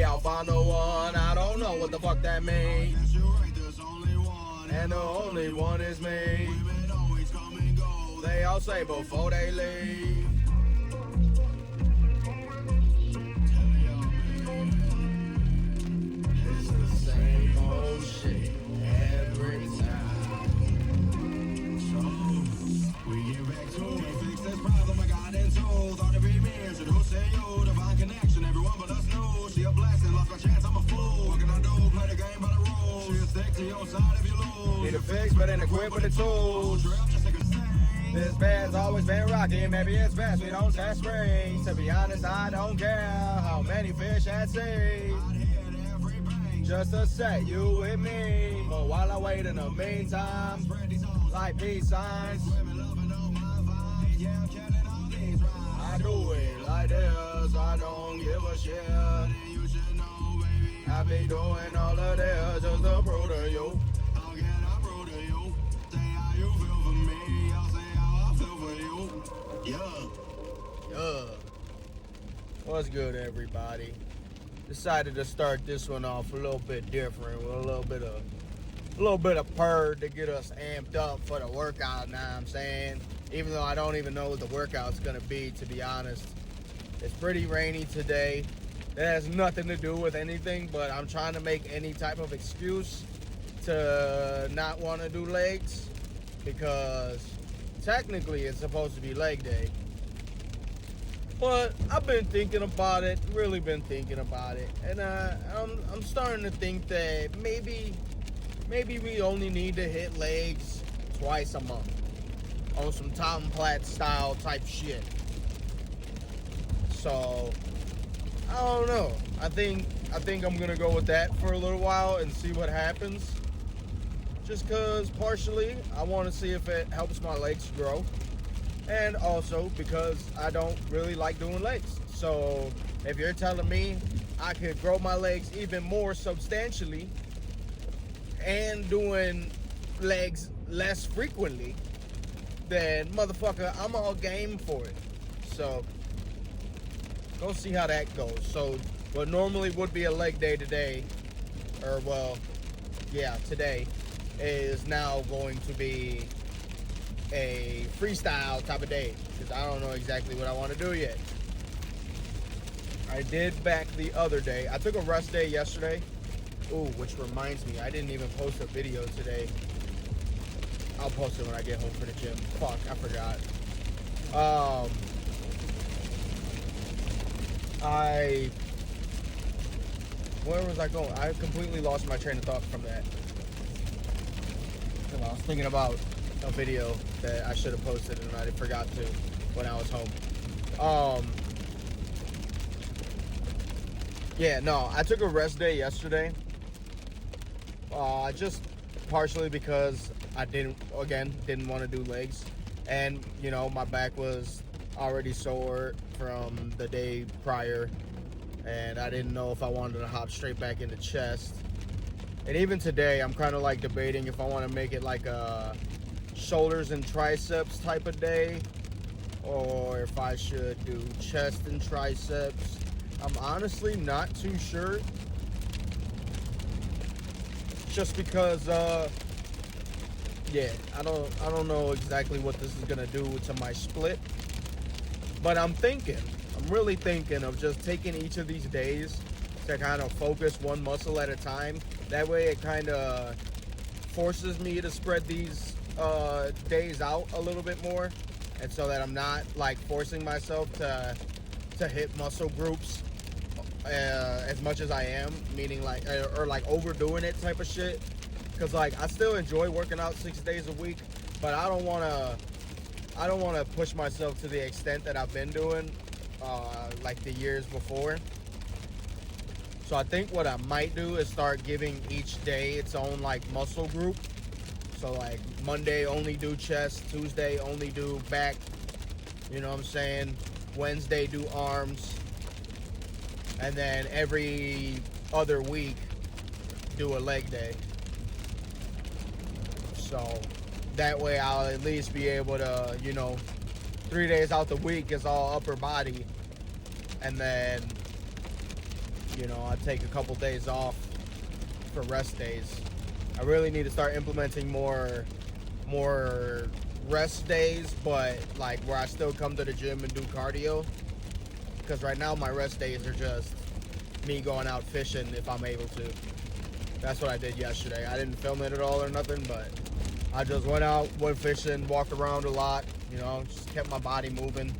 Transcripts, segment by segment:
I'll find the one. I don't know what the fuck that means. And the only one is me. They all say before they leave. It's the same old shit every time. So we get back to it. Fix this problem I got into. Thought it'd be me and should who say you? Divine connection, everyone but us knew. She a blessing, lost my chance, I'm a fool. What can I do? Play the game by the rules. She'll stick to your side if you lose. Need a fix, but ain't equipped with the tools. This band's always been rocky, maybe it's best we don't test springs. To be honest, I don't care how many fish at sea. Just to set you with me. But while I wait in the meantime, like peace signs, I do it like this, I don't give a shit. I be doing all of this just to prove to you. How can I prove to you? Say how you feel for me, I'll say how I feel for you. Yeah. What's good, everybody? Decided to start this one off a little bit different with a little bit of purd to get us amped up for the workout, now I'm saying. Even though I don't even know what the workout's gonna be, to be honest. It's pretty rainy today. That has nothing to do with anything, but I'm trying to make any type of excuse to not want to do legs, because technically it's supposed to be leg day. But I've been thinking about it, really been thinking about it, and I'm starting to think that maybe we only need to hit legs twice a month on some Tom Platt style type shit. So I don't know. I think I'm gonna go with that for a little while and see what happens. Just cause partially I want to see if it helps my legs grow, and also because I don't really like doing legs. So if you're telling me I could grow my legs even more substantially and doing legs less frequently, then motherfucker, I'm all game for it. So go see how that goes. So what normally would be a leg day today, or well, yeah, today, is now going to be a freestyle type of day, because I don't know exactly what I want to do yet. I did back the other day. I took a rest day yesterday. Ooh, which reminds me, I didn't even post a video today. I'll post it when I get home from the gym. Fuck, I forgot. Where was I going? I completely lost my train of thought from that. I was thinking about a video that I should have posted and I forgot to when I was home. Yeah, no, I took a rest day yesterday. Just partially because I didn't want to do legs. And, you know, my back was already sore from the day prior. And I didn't know if I wanted to hop straight back into chest. And even today, I'm kind of like debating if I want to make it like a shoulders and triceps type of day, or if I should do chest and triceps. I'm honestly not too sure. Just because, yeah, I don't know exactly what this is gonna do to my split. But I'm really thinking of just taking each of these days to kind of focus one muscle at a time. That way it kind of forces me to spread these days out a little bit more, and so that I'm not like forcing myself to hit muscle groups as much as I am, meaning like or like overdoing it type of shit. Because like I still enjoy working out 6 days a week, but I don't want to push myself to the extent that I've been doing like the years before. So I think what I might do is start giving each day its own like muscle group. So like Monday only do chest, Tuesday only do back, you know what I'm saying? Wednesday do arms, and then every other week do a leg day. So that way I'll at least be able to, you know, 3 days out the week is all upper body, and then You know, I take a couple days off for rest days. I really need to start implementing more rest days, but like where I still come to the gym and do cardio. Because right now my rest days are just me going out fishing if I'm able to. That's what I did yesterday. I didn't film it at all or nothing, but I just went out, went fishing, walked around a lot, you know, just kept my body moving.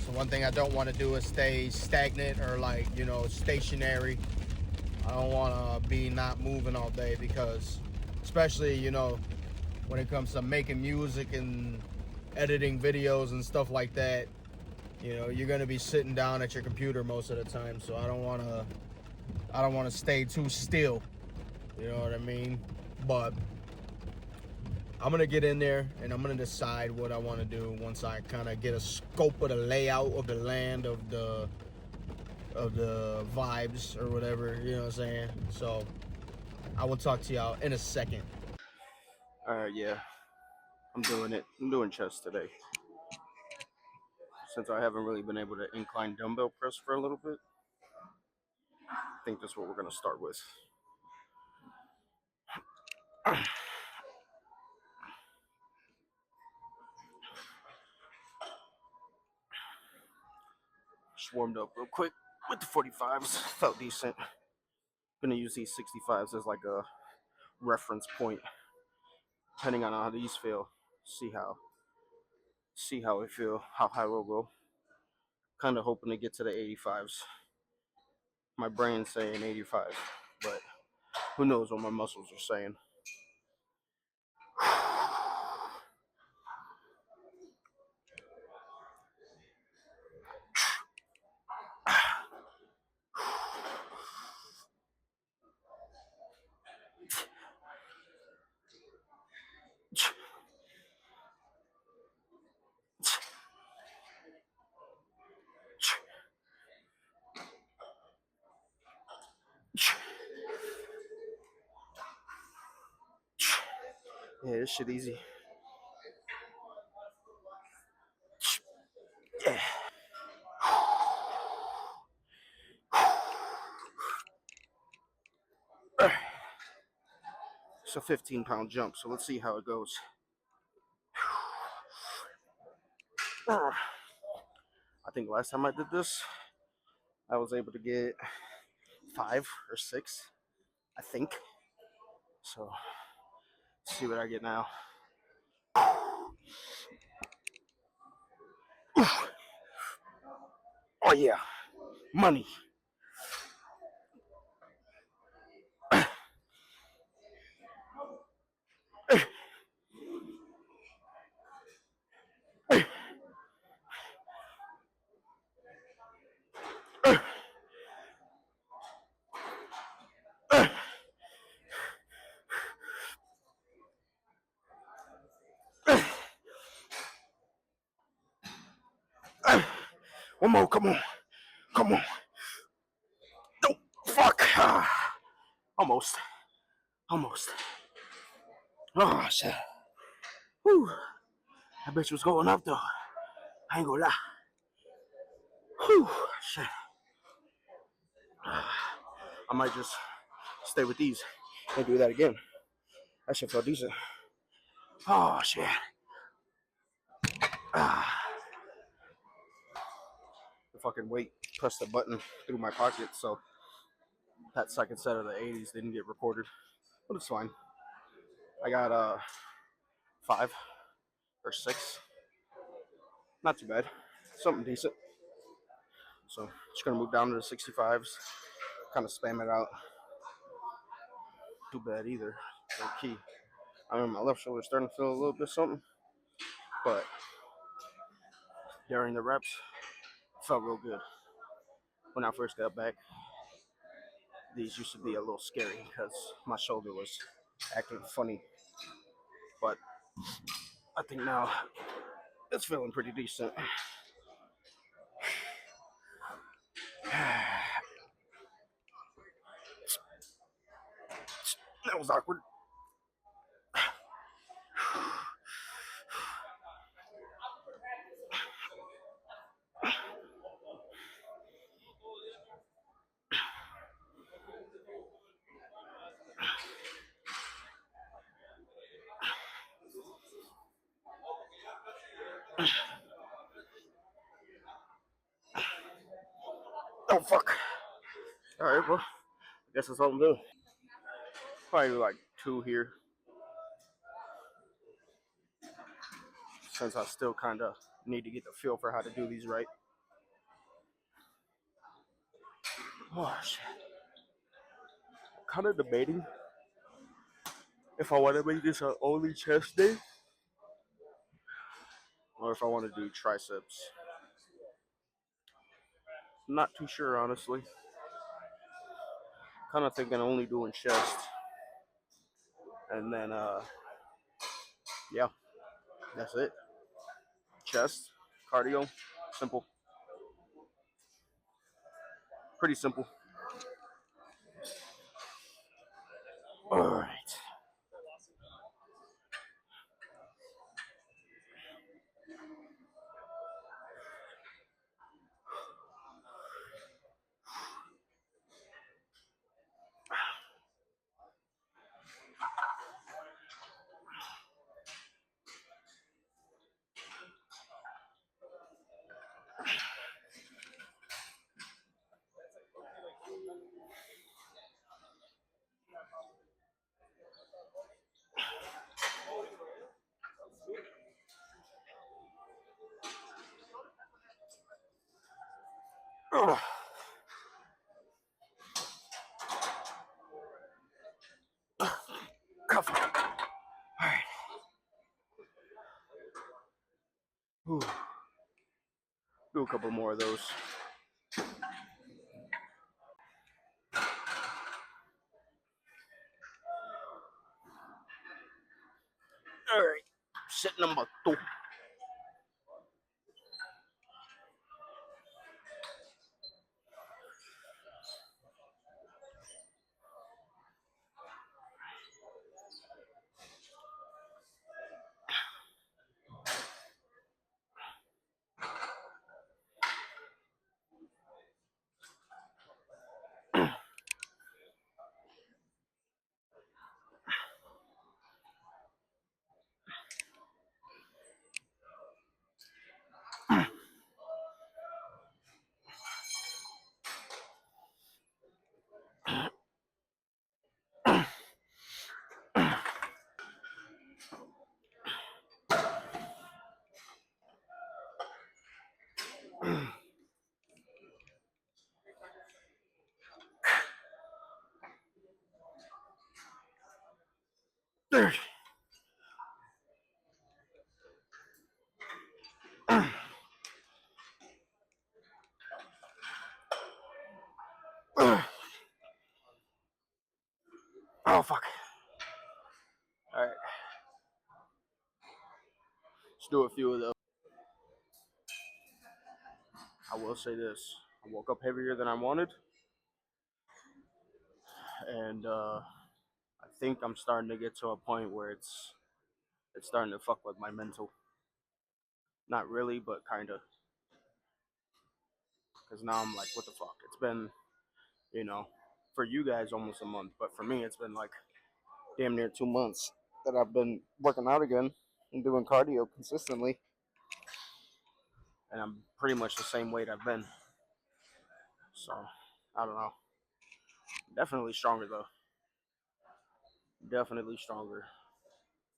So one thing I don't want to do is stay stagnant or like, you know, stationary. I don't want to be not moving all day because especially, you know, when it comes to making music and editing videos and stuff like that, you know, you're going to be sitting down at your computer most of the time. So I don't want to stay too still. You know what I mean? But I'm going to get in there and I'm going to decide what I want to do once I kind of get a scope of the layout of the land, of the vibes or whatever, you know what I'm saying? So I will talk to y'all in a second. Yeah, I'm doing it. I'm doing chest today. Since I haven't really been able to incline dumbbell press for a little bit, I think that's what we're going to start with. Just warmed up real quick with the 45s. Felt decent. Gonna use these 65s as like a reference point, depending on how these feel. See how we feel, how high we'll go. Kind of hoping to get to the 85s. My brain's saying 85, but who knows what my muscles are saying. Yeah, this shit easy. Yeah. It's a 15-pound jump, so let's see how it goes. I think last time I did this, I was able to get 5 or 6, I think. So, let's see what I get now. Oh yeah, money. One more, come on. Come on. No, fuck. Almost. Almost. Oh, shit. Whew. That bitch was going up, though. I ain't gonna lie. Whew. Shit. I might just stay with these and do that again. That shit felt decent. Oh, shit. The fucking weight pressed the button through my pocket, so that second set of the 80s didn't get recorded. But it's fine. I got 5 or 6. Not too bad. Something decent. So just gonna move down to the 65s. Kind of spam it out. Too bad either. No key. I mean, my left shoulder's starting to feel a little bit something, but during the reps, it felt real good. When I first got back, these used to be a little scary because my shoulder was acting funny. But I think now it's feeling pretty decent. That was awkward. Oh, fuck. Alright, well, I guess that's all I'm doing. Probably like 2 here. Since I still kind of need to get the feel for how to do these right. Oh, shit. I'm kind of debating if I want to make this an only chest day or if I want to do triceps. I'm not too sure, honestly. Kind of thinking only doing chest. And then, yeah, that's it. Chest, cardio, simple. Pretty simple. All right. Ugh. Cuff. All right. Ooh. Do a couple more of those. All right. Set number 2. Oh, fuck. All right. Let's do a few of those. I will say this. I woke up heavier than I wanted. And I think I'm starting to get to a point where it's starting to fuck with my mental. Not really, but kind of. Because now I'm like, what the fuck? It's been, for you guys almost a month. But for me, it's been like damn near 2 months that I've been working out again and doing cardio consistently. And I'm pretty much the same weight I've been. So, I don't know. Definitely stronger though. Definitely stronger.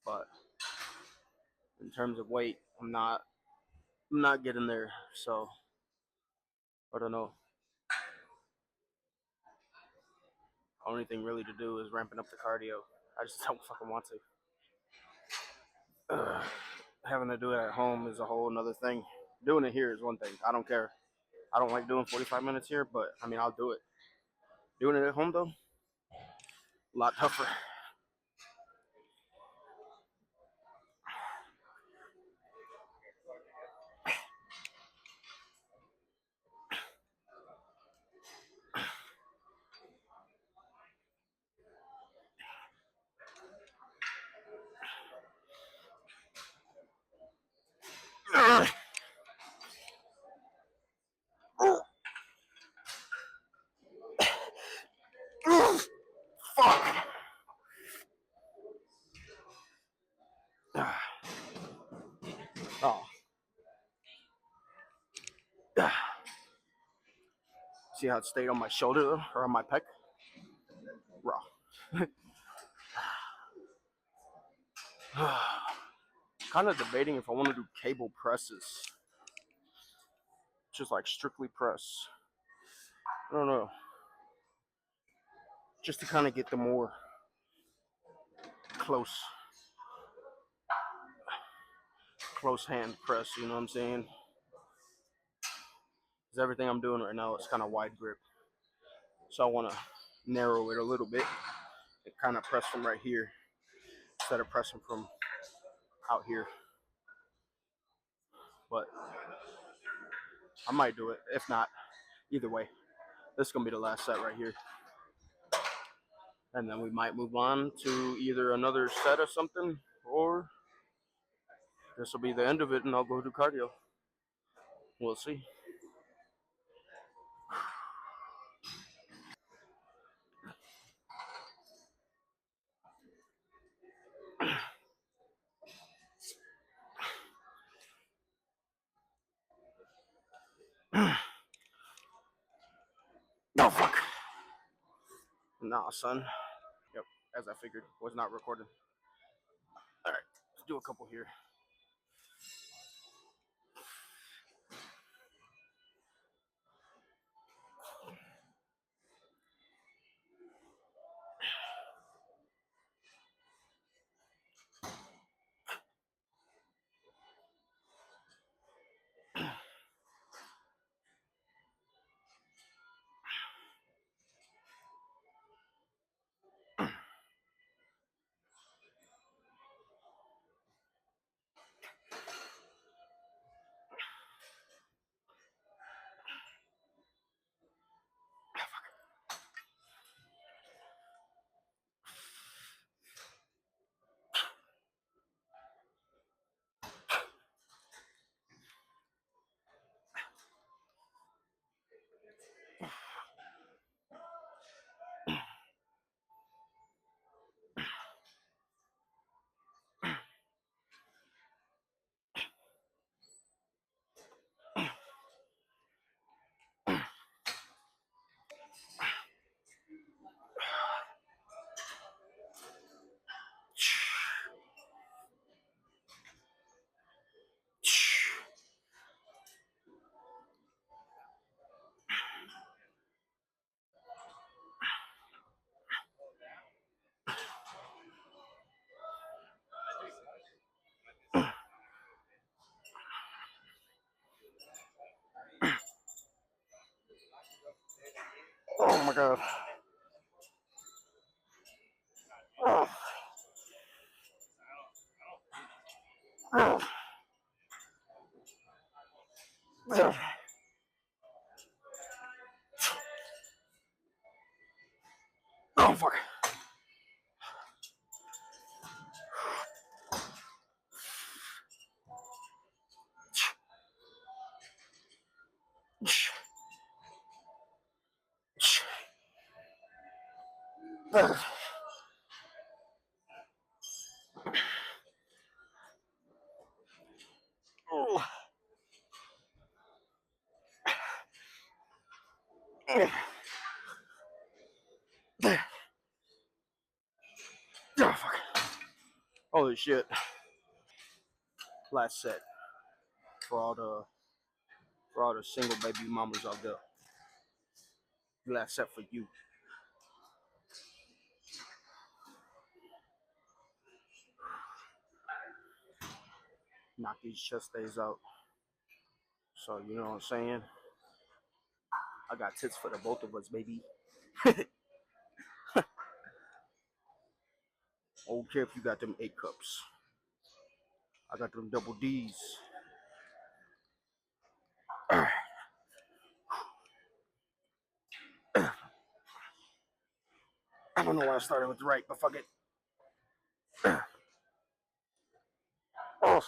But in terms of weight, I'm not getting there. So, I don't know. Only thing really to do is ramping up the cardio. I just don't fucking want to. Having to do it at home is a whole another thing. Doing it here is one thing. I don't care. I don't like doing 45 minutes here, but I mean, I'll do it. Doing it at home though, a lot tougher. Fuck. See how it stayed on my shoulder though, or on my pec? Raw. Kind of debating if I want to do cable presses. Just like strictly press. I don't know. Just to kind of get the more close hand press, you know what I'm saying? Because everything I'm doing right now is kind of wide grip. So I want to narrow it a little bit and kind of press from right here instead of pressing from out here. But I might do it. If not, either way, this is going to be the last set right here. And then we might move on to either another set or something, or this will be the end of it and I'll go do cardio. We'll see. No, fuck. Nah, son. Yep, as I figured, was not recording. All right, let's do a couple here. Oh my god. Oh. Oh. Oh fuck. Oh fuck. Holy shit. Last set for all the single baby mamas out there. Last set for you. Knock these chest days out. So you know what I'm saying? I got tits for the both of us, baby. I don't care if you got them 8 cups. I got them double D's. I don't know why I started with the right, but fuck it. Oh.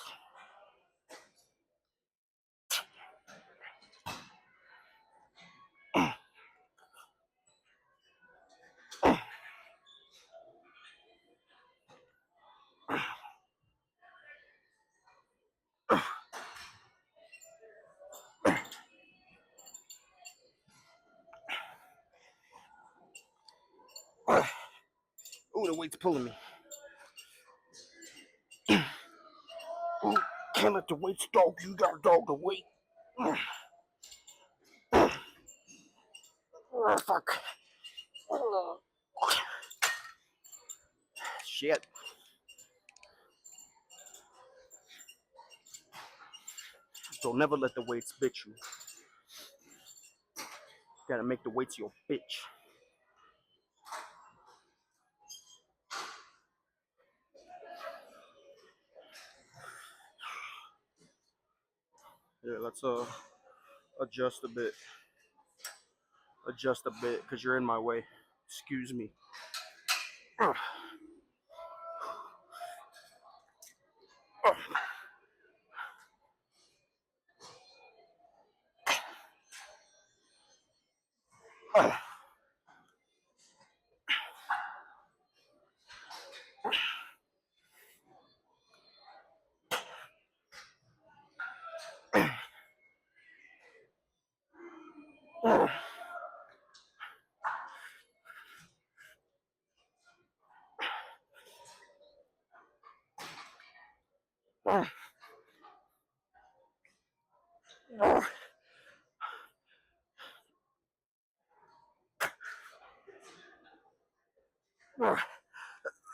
weight's pulling me. Ooh, can't let the weights dog you. You gotta dog the weight. Oh, fuck. Shit. Don't never let the weights bitch you. Gotta make the weights your bitch. Yeah, let's adjust a bit. Adjust a bit, because you're in my way. Excuse me.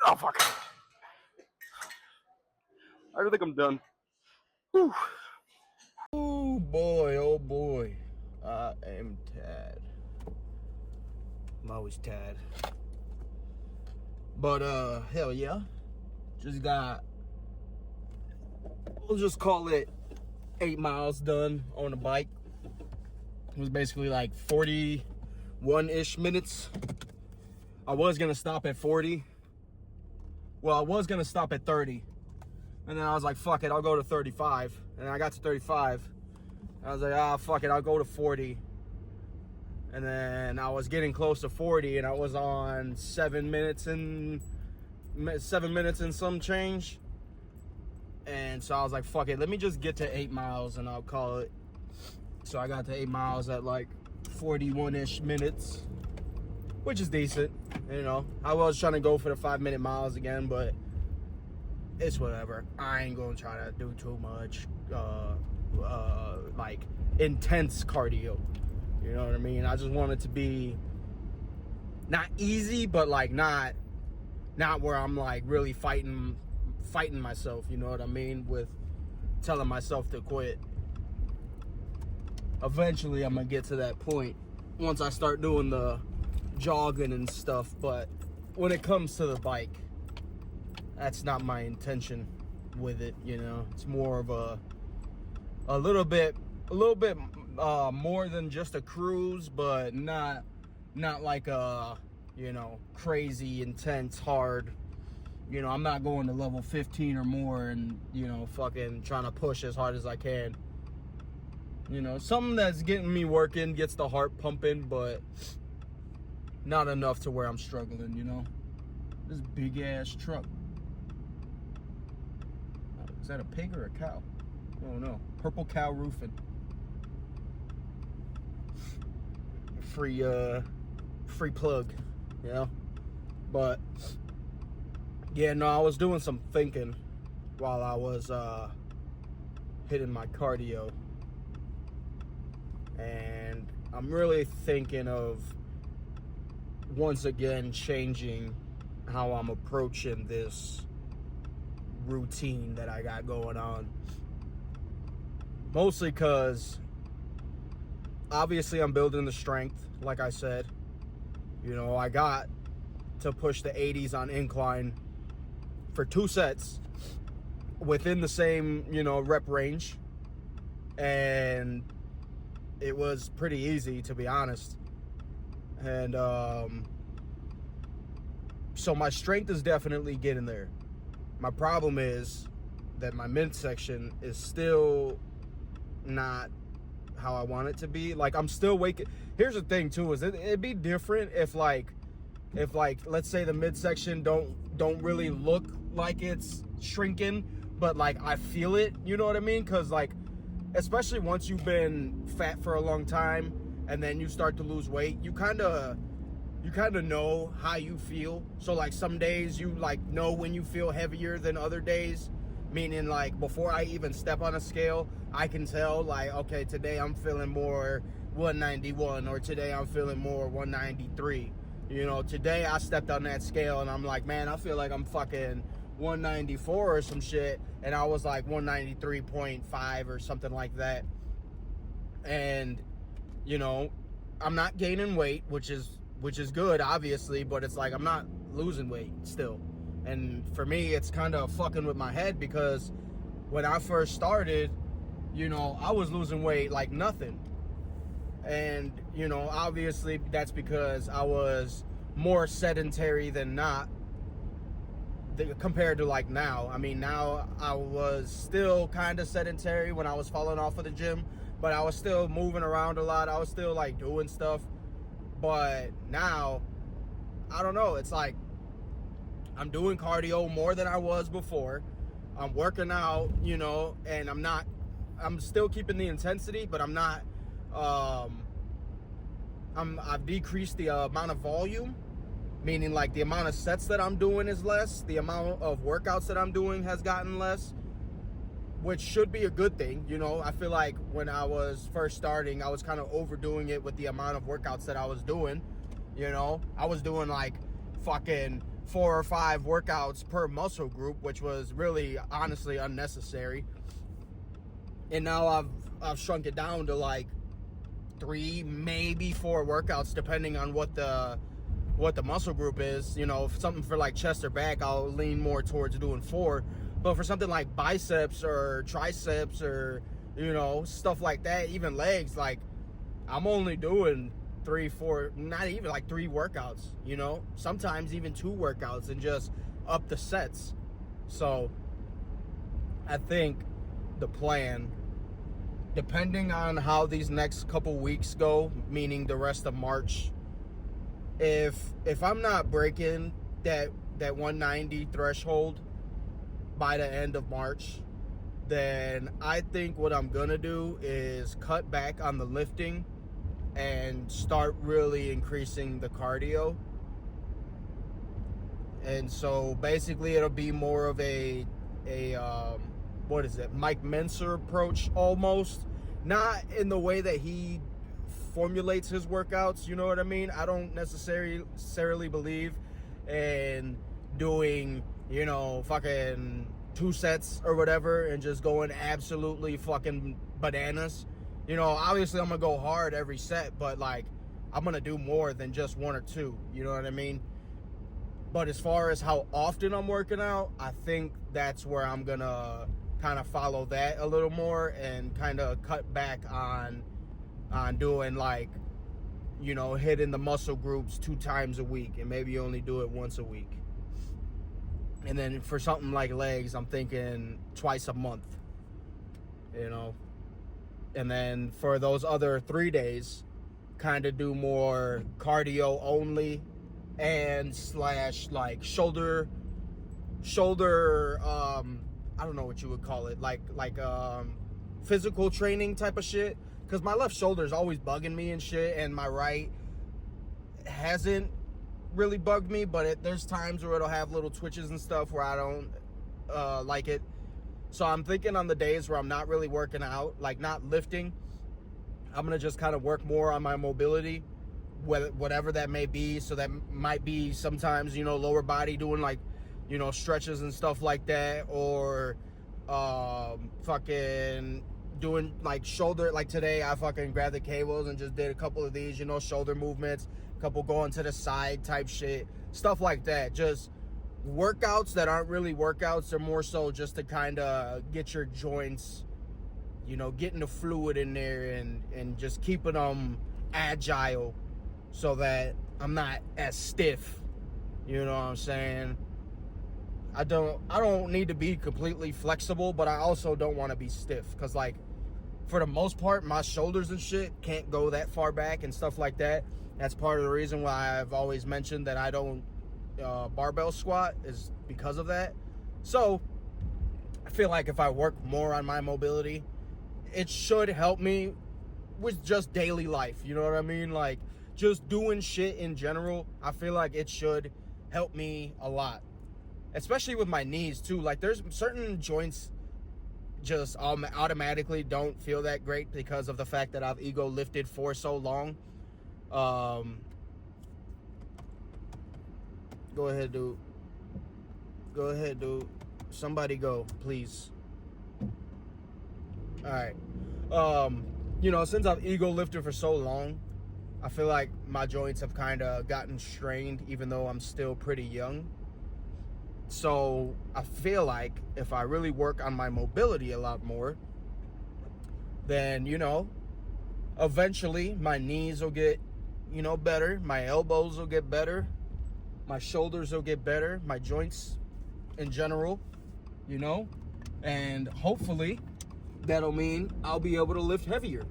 Oh, fuck. I think I'm done. Whew. Oh boy, oh boy. I am tad. I'm always tad. But hell yeah. Just got, we'll just call it 8 miles done on the bike. It was basically like 41-ish minutes. I was gonna stop at 40. Well, I was gonna stop at 30. And then I was like, fuck it, I'll go to 35. And I got to 35. I was like, ah, fuck it, I'll go to 40. And then I was getting close to 40, and I was on 7 minutes and some change. And so I was like, fuck it, let me just get to 8 miles and I'll call it. So I got to 8 miles at like 41-ish minutes, which is decent, you know. I was trying to go for the 5-minute miles again, but it's whatever. I ain't gonna try to do too much like intense cardio. You know what I mean? I just want it to be not easy, but like not where I'm like really fighting myself, you know what I mean, with telling myself to quit. Eventually I'm gonna get to that point once I start doing the jogging and stuff, but when it comes to the bike, that's not my intention with it, you know. It's more of a little bit more than just a cruise, but not like a, you know, crazy intense hard, you know. I'm not going to level 15 or more and, you know, fucking trying to push as hard as I can, you know. Something that's getting me working, gets the heart pumping, but not enough to where I'm struggling, you know. This big ass truck. Is that a pig or a cow? Oh no. Purple Cow Roofing. Free plug, you know. But yeah, no, I was doing some thinking while I was hitting my cardio, and I'm really thinking of once again changing how I'm approaching this routine that I got going on. Mostly because obviously I'm building the strength, like I said. You know, I got to push the 80s on incline for 2 sets within the same, you know, rep range. And it was pretty easy, to be honest. And so my strength is definitely getting there. My problem is that my midsection is still not how I want it to be. Like, I'm still waking. Here's the thing too, is it'd be different if like let's say the midsection don't really look like it's shrinking, but like I feel it, you know what I mean? Because like, especially once you've been fat for a long time and then you start to lose weight, you kind of you kind of know how you feel. So like some days you like know when you feel heavier than other days, meaning like before I even step on a scale, I can tell like, okay, today I'm feeling more 191, or today I'm feeling more 193. You know, today I stepped on that scale and I'm like, man, I feel like I'm fucking 194 or some shit, and I was like 193.5 or something like that. And you know, I'm not gaining weight, which is good, obviously, but it's like I'm not losing weight still. And for me, it's kind of fucking with my head, because when I first started, you know, I was losing weight like nothing. And, you know, obviously that's because I was more sedentary than not compared to like now. I mean, now I was still kind of sedentary when I was falling off of the gym, but I was still moving around a lot. I was still like doing stuff. But now, I don't know, it's like I'm doing cardio more than I was before. I'm working out, you know, and I'm still keeping the intensity, but I'm not, I've decreased the amount of volume, meaning like the amount of sets that I'm doing is less. The amount of workouts that I'm doing has gotten less, which should be a good thing. You know, I feel like when I was first starting, I was kind of overdoing it with the amount of workouts that I was doing. You know, I was doing like fucking 4 or 5 workouts per muscle group, which was really honestly unnecessary. And now I've shrunk it down to like 3, maybe 4 workouts, depending on what the muscle group is. You know, if something for like chest or back, I'll lean more towards doing 4. But for something like biceps or triceps or, you know, stuff like that, even legs, like I'm only doing 3, 4, not even like 3 workouts, you know, sometimes even 2 workouts, and just up the sets. So I think the plan, depending on how these next couple weeks go, meaning the rest of March, if I'm not breaking that 190 threshold by the end of March, then I think what I'm gonna do is cut back on the lifting and start really increasing the cardio. And so basically it'll be more of a what is it, Mike Menser approach almost. Not in the way that he formulates his workouts, you know what I mean? I don't necessarily believe in doing, you know, fucking 2 sets or whatever and just going absolutely fucking bananas. You know, obviously I'm gonna go hard every set, but like I'm gonna do more than just 1 or 2, you know what I mean? But as far as how often I'm working out, I think that's where I'm gonna kind of follow that a little more and kind of cut back on doing like, you know, hitting the muscle groups 2 times a week, and maybe only do it once a week. And then for something like legs, I'm thinking twice a month, you know. And then for those other 3 days, kind of do more cardio only and / like shoulder I don't know what you would call it, like physical training type of shit, because my left shoulder is always bugging me and shit, and my right hasn't really bugged me, but there's times where it'll have little twitches and stuff where I don't like it. So I'm thinking on the days where I'm not really working out, like not lifting, I'm gonna just kind of work more on my mobility, whatever that may be. So that might be sometimes, you know, lower body, doing like, you know, stretches and stuff like that, or fucking doing like shoulder. Like today I fucking grabbed the cables and just did a couple of these, you know, shoulder movements, a couple going to the side type shit, stuff like that. Just workouts that aren't really workouts. They're more so just to kind of get your joints, you know, getting the fluid in there and just keeping them agile so that I'm not as stiff, you know what I'm saying? I don't need to be completely flexible, but I also don't want to be stiff, because like for the most part my shoulders and shit can't go that far back and stuff like that. That's part of the reason why I've always mentioned that I don't barbell squat, is because of that. So I feel like if I work more on my mobility, it should help me with just daily life, you know what I mean? Like just doing shit in general, I feel like it should help me a lot. Especially with my knees too. Like there's certain joints just automatically don't feel that great because of the fact that I've ego lifted for so long. Go ahead, dude. Go ahead, dude. Somebody go, please. All right. You know, since I've ego lifted for so long, I feel like my joints have kind of gotten strained, even though I'm still pretty young. So I feel like if I really work on my mobility a lot more, then, you know, eventually my knees will get, you know, better. My elbows will get better. My shoulders will get better. My joints in general, you know, and hopefully that'll mean I'll be able to lift heavier.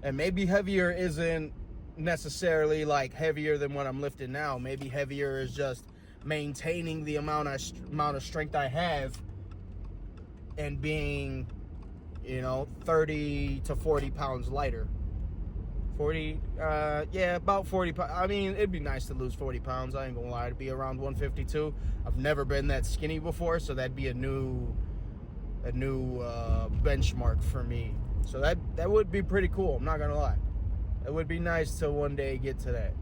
And maybe heavier isn't necessarily like heavier than what I'm lifting now. Maybe heavier is just maintaining the amount of strength I have and being, you know, 30 to 40 pounds lighter. 40, yeah, about 40 pounds. I mean, it'd be nice to lose 40 pounds. I ain't gonna lie, to be around 152. I've never been that skinny before, so that'd be a new benchmark for me. So that would be pretty cool. I'm not gonna lie. It would be nice to one day get to that.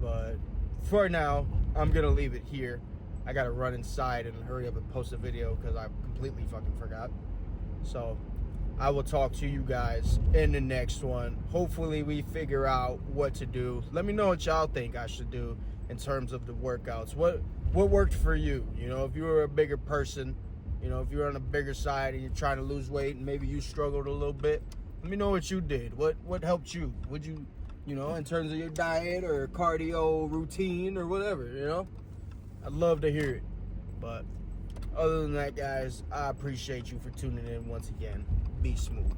But for now, I'm gonna leave it here. I gotta run inside and hurry up and post a video because I completely fucking forgot. So I will talk to you guys in the next one. Hopefully we figure out what to do. Let me know what y'all think I should do in terms of the workouts. What worked for you? You know, if you were a bigger person, you know, if you're on a bigger side and you're trying to lose weight and maybe you struggled a little bit, let me know what you did. What helped you? Would you, you know, in terms of your diet or cardio routine or whatever, you know? I'd love to hear it. But other than that, guys, I appreciate you for tuning in once again. Be smooth.